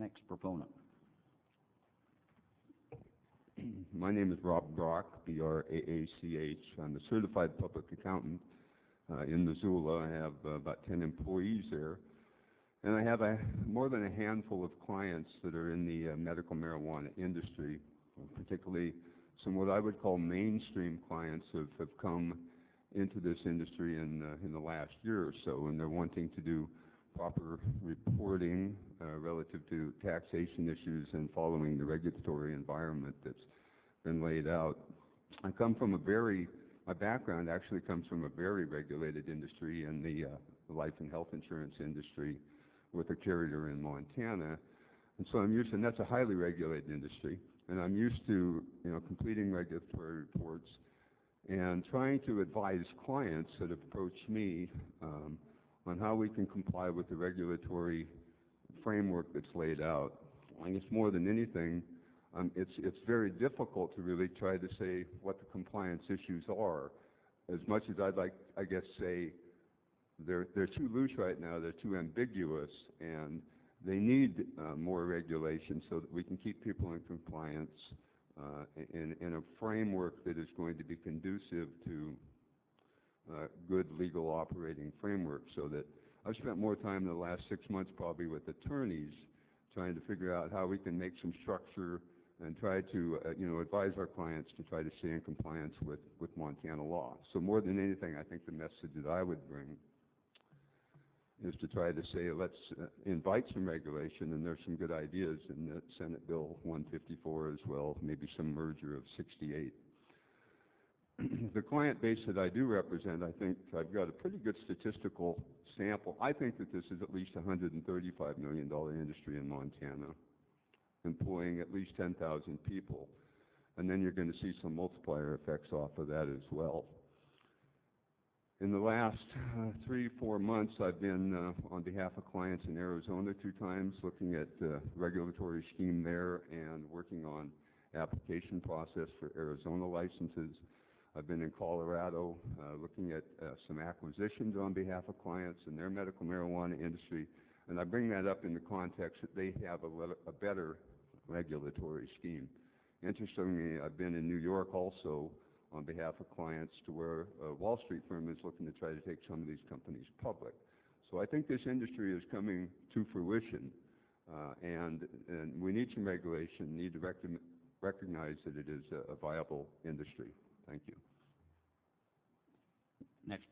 Next proponent. My name is Braach, B-R-A-A-C-H. I'm a certified public accountant in Missoula. I have about 10 employees there. And I have more than a handful of clients that are in the medical marijuana industry, particularly some what I would call mainstream clients have come into this industry in the last year or so, and they're wanting to do proper reporting relative to taxation issues and following the regulatory environment that's been laid out. My background actually comes from a very regulated industry in the life and health insurance industry with a carrier in Montana. And so and that's a highly regulated industry, and I'm used to, completing regulatory reports and trying to advise clients that approach me on how we can comply with the regulatory framework that's laid out. I guess more than anything, it's very difficult to really try to say what the compliance issues are. As much as I'd like, I guess, say they're too loose right now, they're too ambiguous, and they need more regulation so that we can keep people in compliance in a framework that is going to be conducive to good legal operating framework. So that I've spent more time in the last 6 months probably with attorneys trying to figure out how we can make some structure and try to advise our clients to try to stay in compliance with Montana law. So more than anything, I think the message that I would bring is to try to say, let's invite some regulation, and there's some good ideas in the Senate Bill 154 as well, maybe some merger of 68. The client base that I do represent, I think I've got a pretty good statistical sample. I think that this is at least a $135 million industry in Montana, employing at least 10,000 people. And then you're going to see some multiplier effects off of that as well. In the last 3-4 months, I've been on behalf of clients in Arizona 2 times, looking at the regulatory scheme there and working on application process for Arizona licenses. I've been in Colorado looking at some acquisitions on behalf of clients in their medical marijuana industry, and I bring that up in the context that they have a better regulatory scheme. Interestingly, I've been in New York also on behalf of clients to where a Wall Street firm is looking to try to take some of these companies public. So I think this industry is coming to fruition, and we need some regulation, need to recognize that it is a viable industry. Thank you. Next